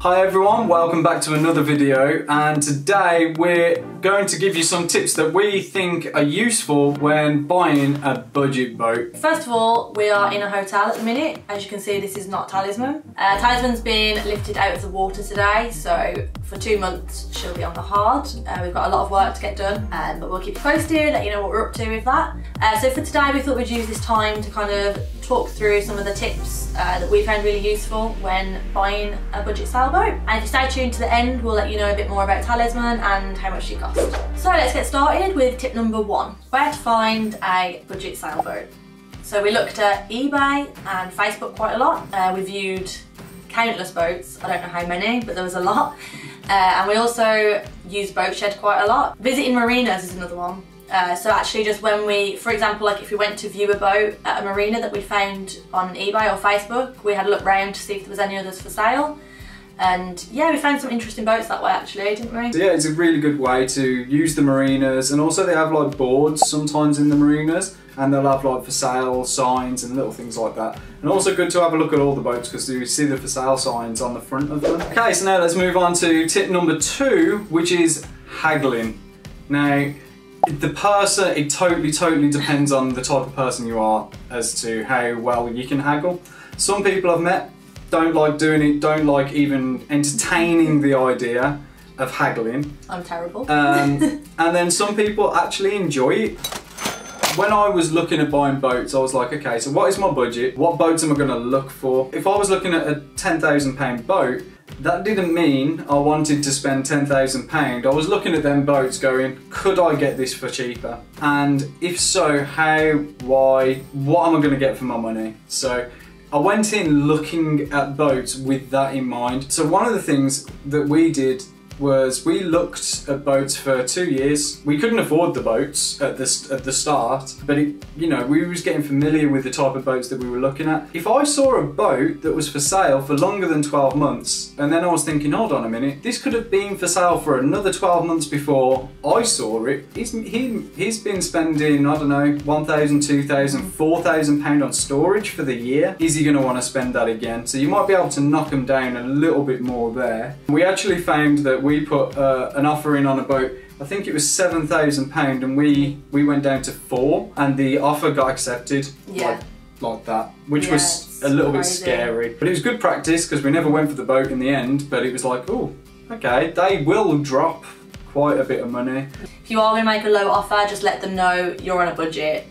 Hi everyone, welcome back to another video, and today we're going to give you some tips that we think are useful when buying a budget boat. First of all, we are in a hotel at the minute. As you can see, this is not Talisman. Talisman's been lifted out of the water today, so for 2 months she'll be on the hard. We've got a lot of work to get done, but we'll keep you posted, let you know what we're up to with that. So for today we thought we'd use this time to kind of talk through some of the tips that we found really useful when buying a budget sailboat. And if you stay tuned to the end, we'll let you know a bit more about Talisman and how much she cost. So let's get started with tip number 1, where to find a budget sailboat. So we looked at eBay and Facebook quite a lot. We viewed countless boats, I don't know how many, but there was a lot. And we also used Boat Shed quite a lot. Visiting marinas is another one. So actually just when we, for example, like if we went to view a boat at a marina that we found on eBay or Facebook, we had a look round to see if there was any others for sale. And yeah, we found some interesting boats that way actually, didn't we? So yeah, it's a really good way to use the marinas, and also they have like boards sometimes in the marinas, and they'll have like for sale signs and little things like that. And also good to have a look at all the boats because you see the for sale signs on the front of them. Okay, so now let's move on to tip number 2, which is haggling. Now, the person, it totally depends on the type of person you are as to how well you can haggle. Some people I've met don't like doing it, don't like even entertaining the idea of haggling. I'm terrible. And then some people actually enjoy it. When I was looking at buying boats, I was like, okay, so what is my budget? What boats am I going to look for? If I was looking at a £10,000 boat, that didn't mean I wanted to spend £10,000. I was looking at them boats going, could I get this for cheaper? And if so, how, why, what am I going to get for my money? So I went in looking at boats with that in mind. So one of the things that we did was we looked at boats for 2 years. We couldn't afford the boats at the start, but you know, we was getting familiar with the type of boats that we were looking at. If I saw a boat that was for sale for longer than 12 months, and then I was thinking, hold on a minute, this could have been for sale for another 12 months before I saw it. He's been spending, I don't know, £1,000, £2,000, £4,000 on storage for the year. Is he gonna wanna spend that again? So you might be able to knock him down a little bit more there. We actually found that we put an offer in on a boat, I think it was £7,000, and we went down to 4, and the offer got accepted. Yeah. Like that, which was a little bit scary. But it was good practice because we never went for the boat in the end, but it was like, oh, okay, they will drop quite a bit of money. If you are going to make a low offer, just let them know you're on a budget.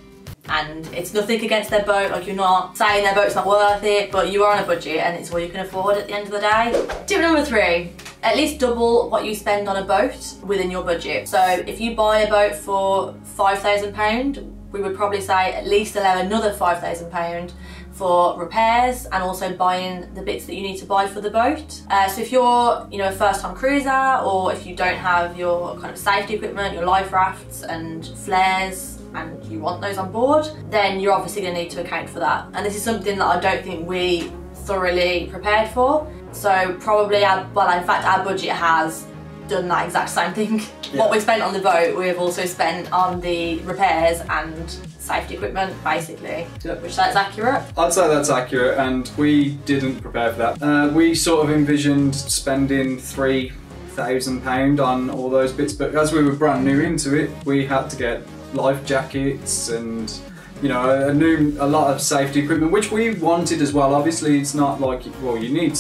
And it's nothing against their boat, like you're not saying their boat's not worth it, but you are on a budget and it's all you can afford at the end of the day. Tip number 3, at least double what you spend on a boat within your budget. So if you buy a boat for £5,000, we would probably say at least allow another £5,000 for repairs and also buying the bits that you need to buy for the boat. So if you're, you know, a first-time cruiser, or if you don't have your kind of safety equipment, your life rafts and flares, and you want those on board, then you're obviously going to need to account for that. And this is something that I don't think we thoroughly prepared for. So probably, in fact our budget has done that exact same thing. Yeah. What we spent on the boat, we've also spent on the repairs and safety equipment, basically. Yep. Which that's accurate? I'd say that's accurate, and we didn't prepare for that. We sort of envisioned spending £3,000 on all those bits, but as we were brand new into it, we had to get life jackets and, you know, a lot of safety equipment, which we wanted as well. Obviously it's not like, well, you need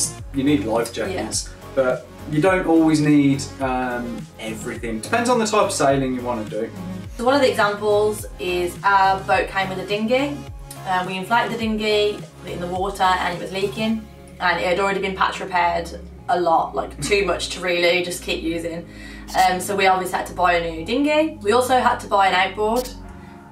life jackets, yeah, but you don't always need everything. Depends on the type of sailing you want to do. So one of the examples is our boat came with a dinghy. We inflated the dinghy, put it in the water, and it was leaking, and it had already been patch repaired a lot, like too much to really just keep using. So we obviously had to buy a new dinghy. We also had to buy an outboard,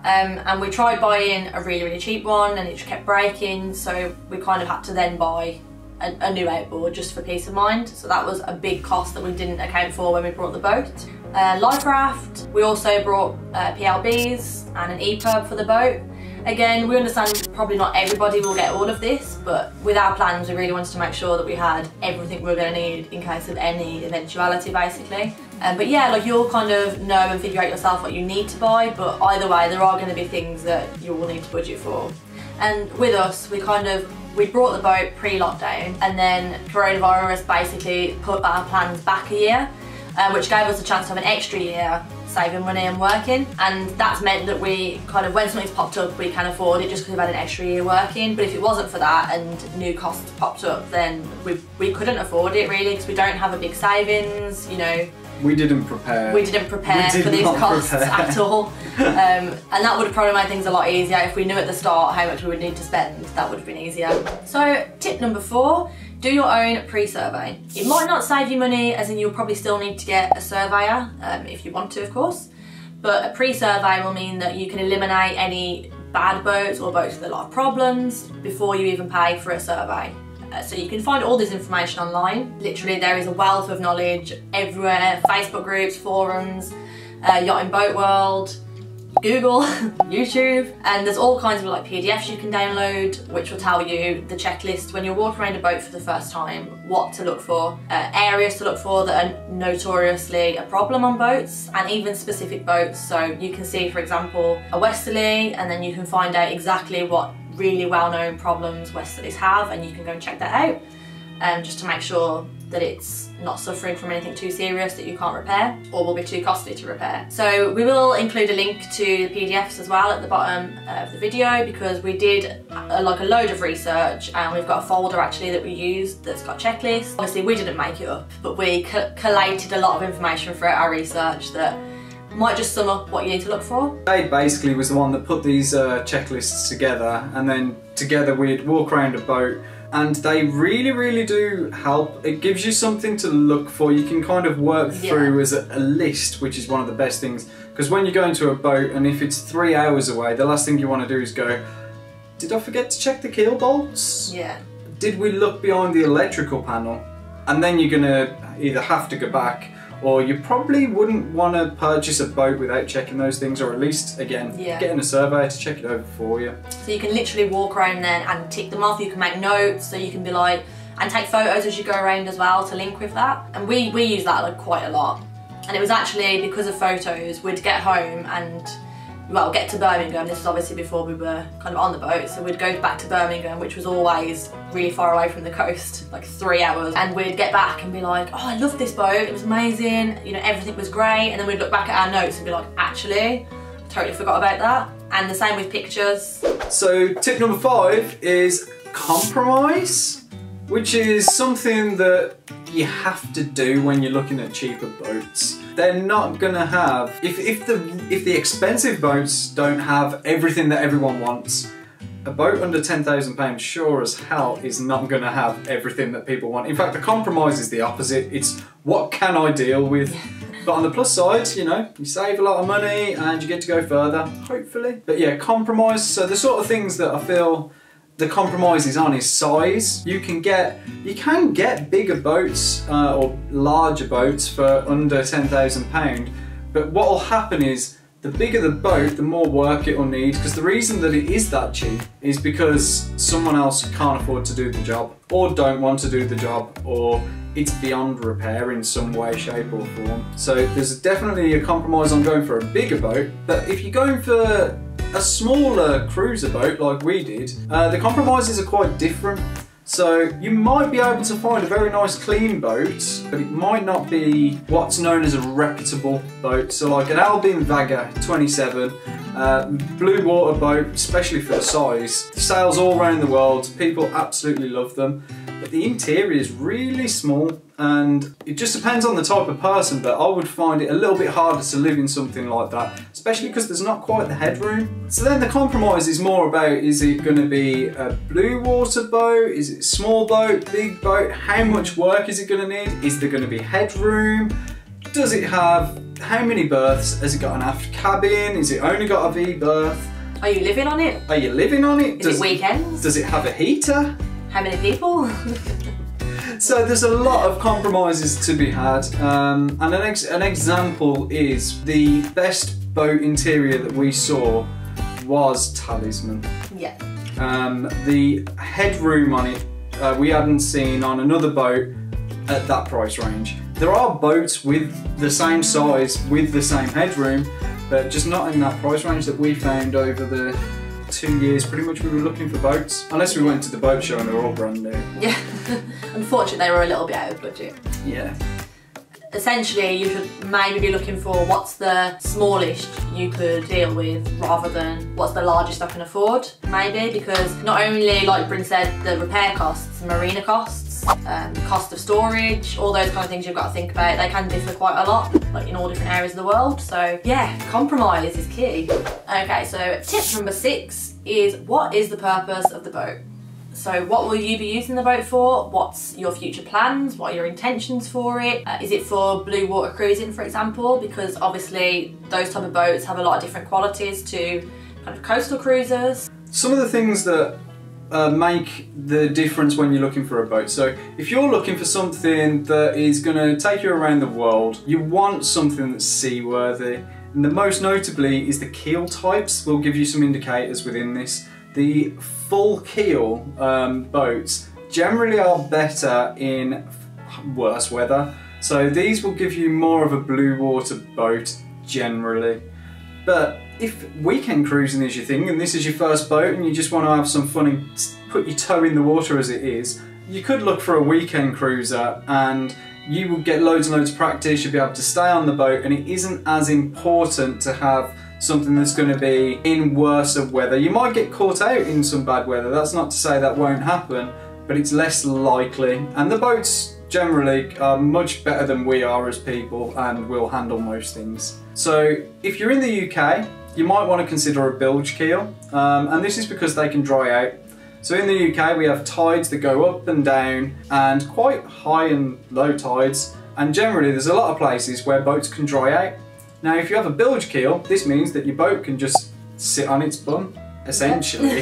and we tried buying a really cheap one and it just kept breaking, so we kind of had to then buy a new outboard just for peace of mind. So that was a big cost that we didn't account for when we brought the boat. Life raft, we also brought PLBs and an EPUB for the boat. Again, we understand probably not everybody will get all of this, but with our plans we really wanted to make sure that we had everything we were going to need in case of any eventuality, basically. But yeah, like you'll kind of know and figure out yourself what you need to buy, but either way there are going to be things that you will need to budget for. And with us, we brought the boat pre-lockdown, and then coronavirus basically put our plans back a year, which gave us a chance to have an extra year saving money and working. And that's meant that we when something's popped up, we can afford it just because we've had an extra year working. But if it wasn't for that and new costs popped up, then we couldn't afford it really, because we don't have a big savings, you know. We didn't prepare for these costs at all. And that would have probably made things a lot easier. If we knew at the start how much we would need to spend, that would have been easier. So tip number 4, do your own pre-survey. It might not save you money, as in you'll probably still need to get a surveyor, if you want to, of course. But a pre-survey will mean that you can eliminate any bad boats or boats with a lot of problems before you even pay for a survey. So you can find all this information online. Literally, there is a wealth of knowledge everywhere. Facebook groups, forums, Yacht and Boat World, Google, YouTube, and there's all kinds of PDFs you can download which will tell you the checklist when you're walking around a boat for the first time, what to look for, areas to look for that are notoriously a problem on boats, and even specific boats. So you can see, for example, a westerly, and then you can find out exactly what really well-known problems westerlies have, and you can go and check that out, just to make sure that it's not suffering from anything too serious that you can't repair or will be too costly to repair. So we will include a link to the PDFs as well at the bottom of the video, because we did a load of research, and we've got a folder actually that we used that's got checklists. Obviously we didn't make it up, but we collated a lot of information throughout our research that might just sum up what you need to look for. Dave basically was the one that put these checklists together, and then together we'd walk around a boat, and they really do help. It gives you something to look for. You can kind of work through as a list, which is one of the best things, because when you go into a boat and if it's 3 hours away, the last thing you want to do is go, did I forget to check the keel bolts? Yeah. Did we look behind the electrical panel? And then you're gonna either have to go back, or you probably wouldn't want to purchase a boat without checking those things, or at least, again, getting a surveyor to check it over for you. So you can literally walk around then and tick them off. You can make notes, so you can be and take photos as you go around as well to link with that. And we use that quite a lot. And it was actually because of photos, we'd get home and, get to Birmingham. This was obviously before we were on the boat, so we'd go back to Birmingham, which was always really far away from the coast, 3 hours, and we'd get back and be like, oh, I love this boat, it was amazing, you know, everything was great, and then we'd look back at our notes and be like, actually, totally forgot about that. And the same with pictures. So tip number 5 is compromise, which is something that you have to do when you're looking at cheaper boats. They're not gonna have, if the expensive boats don't have everything that everyone wants, a boat under £10,000 sure as hell is not gonna have everything that people want. In fact, the compromise is the opposite. It's what can I deal with? But on the plus side, you know, you save a lot of money and you get to go further, hopefully. But yeah, compromise. So the sort of things that I feel the compromise is on is size. You can get bigger boats or larger boats for under £10,000, but what will happen is the bigger the boat, the more work it will need, because the reason that it is that cheap is because someone else can't afford to do the job, or don't want to do the job, or it's beyond repair in some way, shape or form. So there's definitely a compromise on going for a bigger boat, but if you're going for a smaller cruiser boat like we did, the compromises are quite different. So you might be able to find a very nice clean boat, but it might not be what's known as a reputable boat. So like an Albin Vega 27, blue water boat, especially for the size, sails all around the world, people absolutely love them, but the interior is really small, and it just depends on the type of person, but I would find it a little bit harder to live in something like that, especially because there's not quite the headroom. So then the compromise is more about, is it going to be a blue water boat, is it a small boat, big boat, how much work is it going to need, is there going to be headroom, does it have, how many berths, has it got an aft cabin, is it only got a V berth? Are you living on it? Are you living on it? Is it weekends? Does it have a heater? How many people? So there's a lot of compromises to be had, and an example is the best boat interior that we saw was Talisman. Yeah. The headroom on it we hadn't seen on another boat at that price range. There are boats with the same size, with the same headroom, but just not in that price range that we found over the 2 years, pretty much we were looking for boats. Unless we went to the boat show and they were all brand new. Yeah, unfortunately they were a little bit out of budget. Yeah. Essentially, you should maybe be looking for what's the smallest you could deal with rather than what's the largest I can afford, maybe, because not only, like Bryn said, the repair costs, marina costs, cost of storage, all those kind of things you've got to think about, they can differ quite a lot, like in all different areas of the world. So yeah, compromise is key. Okay, so tip number 6 is, what is the purpose of the boat? So what will you be using the boat for? What's your future plans? What are your intentions for it? Is it for blue water cruising, for example? Because obviously those type of boats have a lot of different qualities to kind of coastal cruisers. Some of the things that make the difference when you're looking for a boat. So if you're looking for something that is going to take you around the world, you want something that's seaworthy. And the most notably is the keel types. We'll give you some indicators within this. The full keel boats generally are better in worse weather. So these will give you more of a blue water boat generally. But if weekend cruising is your thing and this is your first boat and you just want to have some fun and put your toe in the water as it is, you could look for a weekend cruiser and you will get loads and loads of practice, you'll be able to stay on the boat, and it isn't as important to have something that's going to be in worse weather. You might get caught out in some bad weather, that's not to say that won't happen, but it's less likely. And the boats generally are much better than we are as people and will handle most things. So if you're in the UK, you might want to consider a bilge keel, and this is because they can dry out. So in the UK we have tides that go up and down and quite high and low tides, and generally there's a lot of places where boats can dry out. Now if you have a bilge keel, this means that your boat can just sit on its bum, essentially.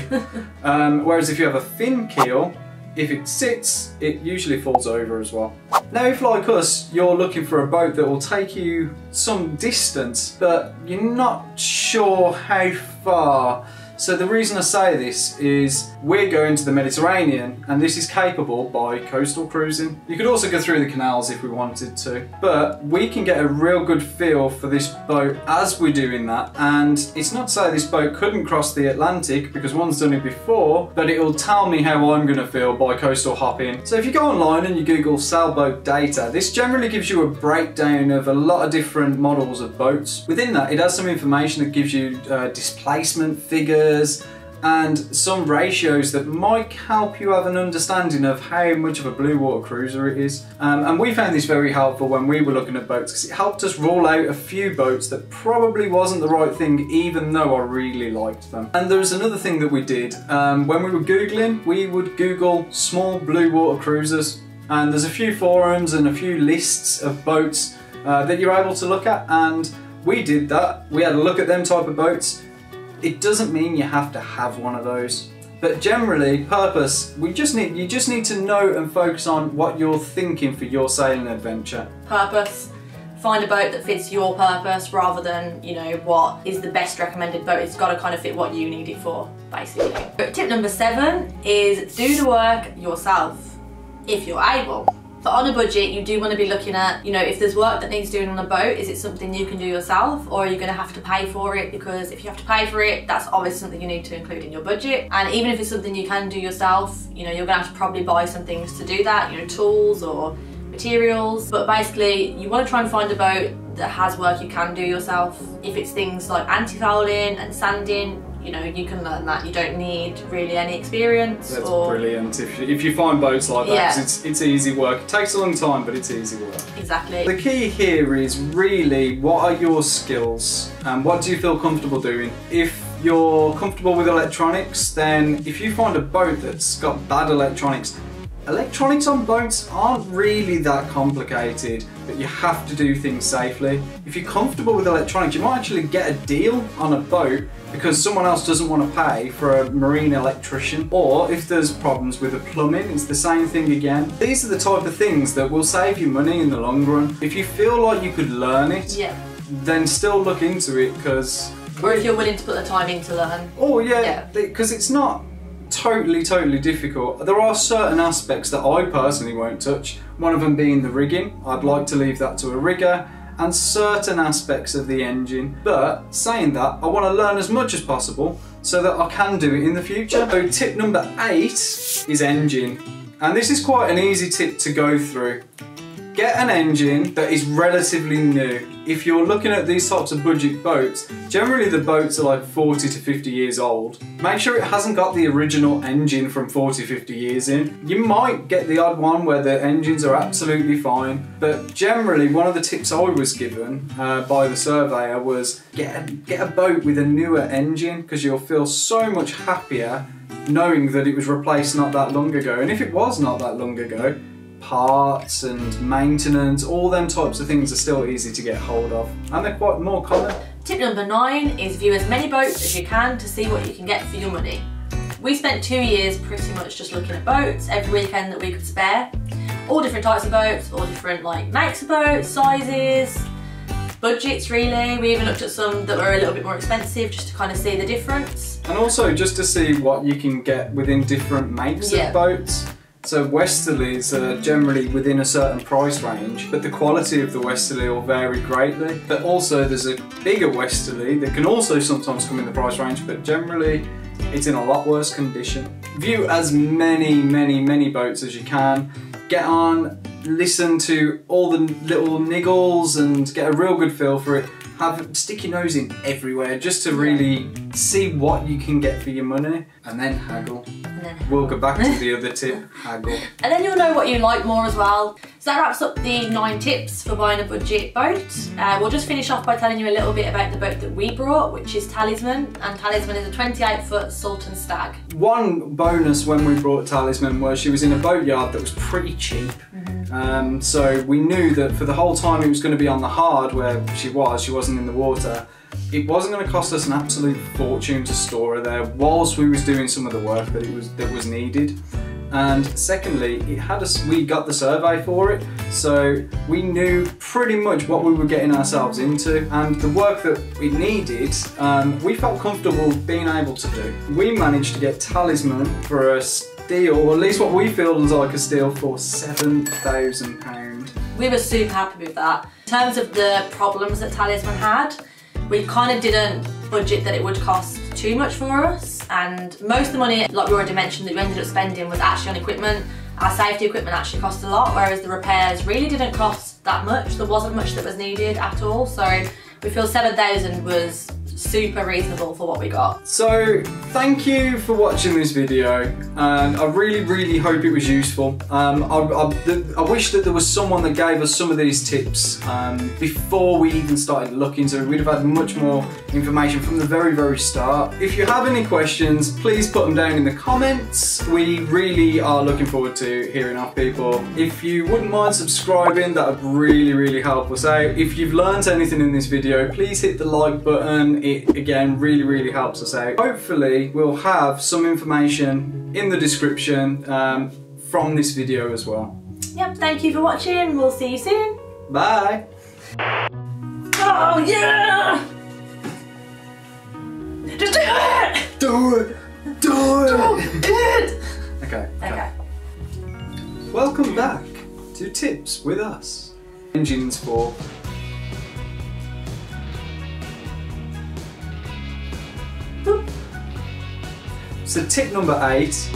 Whereas if you have a fin keel, if it sits, it usually falls over as well. Now if, like us, you're looking for a boat that will take you some distance, but you're not sure how far, so the reason I say this is we're going to the Mediterranean and this is capable by coastal cruising. You could also go through the canals if we wanted to, but we can get a real good feel for this boat as we're doing that. And it's not to say this boat couldn't cross the Atlantic, because one's done it before, but it will tell me how I'm going to feel by coastal hopping. So if you go online and you Google sailboat data, this generally gives you a breakdown of a lot of different models of boats. Within that, it has some information that gives you displacement figures and some ratios that might help you have an understanding of how much of a blue water cruiser it is. And we found this very helpful when we were looking at boats, because it helped us rule out a few boats that probably wasn't the right thing, even though I really liked them. And there was another thing that we did. When we were Googling, we would Google small blue water cruisers, and there's a few forums and a few lists of boats that you're able to look at, and we did that. We had a look at them type of boats. It doesn't mean you have to have one of those, but generally, purpose, you just need to know and focus on what you're thinking for your sailing adventure. Purpose. Find a boat that fits your purpose rather than, you know, what is the best recommended boat. It's got to kind of fit what you need it for, basically. But tip number 7 is do the work yourself, if you're able. But on a budget, you do want to be looking at, you know, if there's work that needs doing on a boat, is it something you can do yourself, or are you going to have to pay for it? Because if you have to pay for it, that's obviously something you need to include in your budget. And even if it's something you can do yourself, you know, you're going to have to probably buy some things to do that, you know, tools or materials. But basically, you want to try and find a boat that has work you can do yourself. If it's things like anti-fouling and sanding, you know, you can learn that. You don't need really any experience. That's brilliant. If you find boats like that, yeah, 'cause it's easy work. It takes a long time, but it's easy work. Exactly. The key here is really, what are your skills and what do you feel comfortable doing? If you're comfortable with electronics, then if you find a boat that's got bad electronics, electronics on boats aren't really that complicated, but you have to do things safely. If you're comfortable with electronics, you might actually get a deal on a boat because someone else doesn't want to pay for a marine electrician. Or if there's problems with the plumbing, it's the same thing again. These are the type of things that will save you money in the long run. If you feel like you could learn it, yeah, then still look into it, because... Or if you're willing to put the time in to learn. Oh yeah, because it's not totally difficult. There are certain aspects that I personally won't touch, one of them being the rigging. I'd like to leave that to a rigger, and certain aspects of the engine. But saying that, I want to learn as much as possible so that I can do it in the future. So tip number 8 is engine. And this is quite an easy tip to go through. Get an engine that is relatively new. If you're looking at these types of budget boats, generally the boats are like 40 to 50 years old. Make sure it hasn't got the original engine from 40, 50 years in. You might get the odd one where the engines are absolutely fine, but generally one of the tips I was given by the surveyor was get a boat with a newer engine, because you'll feel so much happier knowing that it was replaced not that long ago. And if it was not that long ago, parts and maintenance, all them types of things are still easy to get hold of, and they're quite more common. Tip number 9 is view as many boats as you can to see what you can get for your money. We spent 2 years pretty much just looking at boats every weekend that we could spare. All different types of boats, all different makes of boats, sizes, budgets really. We even looked at some that were a little bit more expensive just to kind of see the difference. And also just to see what you can get within different makes of boats. So westerlies are generally within a certain price range, but the quality of the westerly will vary greatly. But also there's a bigger westerly that can also sometimes come in the price range, but generally it's in a lot worse condition. View as many boats as you can. Get on, listen to all the little niggles and get a real good feel for it. Stick your nose in everywhere just to really see what you can get for your money, and then haggle. We'll go back to the other tip, haggle. And then you'll know what you like more as well. So that wraps up the 9 tips for buying a budget boat. We'll just finish off by telling you a little bit about the boat that we brought, which is Talisman, and Talisman is a 28-foot Sultan Stag. One bonus when we brought Talisman was she was in a boatyard that was pretty cheap. So we knew that for the whole time it was going to be on the hard where she wasn't in the water. It wasn't going to cost us an absolute fortune to store her there whilst we was doing some of the work that was needed. And secondly, we got the survey for it, so we knew pretty much what we were getting ourselves into, and the work that it needed, we felt comfortable being able to do. We managed to get Talisman for a steal, or at least what we feel was like a steal, for £7,000. We were super happy with that. In terms of the problems that Talisman had, we kind of didn't budget that it would cost too much for us, and most of the money, like we already mentioned, that we ended up spending was actually on equipment. Our safety equipment actually cost a lot, whereas the repairs really didn't cost that much. There wasn't much that was needed at all, so we feel 7,000 was super reasonable for what we got. So thank you for watching this video, and I really hope it was useful. I wish that there was someone that gave us some of these tips before we even started looking, so we'd have had much more information from the very start. If you have any questions, please put them down in the comments. We really are looking forward to hearing off people. If you wouldn't mind subscribing, that would really help us out. If you've learned anything in this video, please hit the like button. It again really helps us out. Hopefully we'll have some information in the description from this video as well. Yep, thank you for watching. We'll see you soon. Bye. Oh yeah! Just do it! Do it! Do it! Okay. Welcome back to Tips with us. Engines for So tip number 8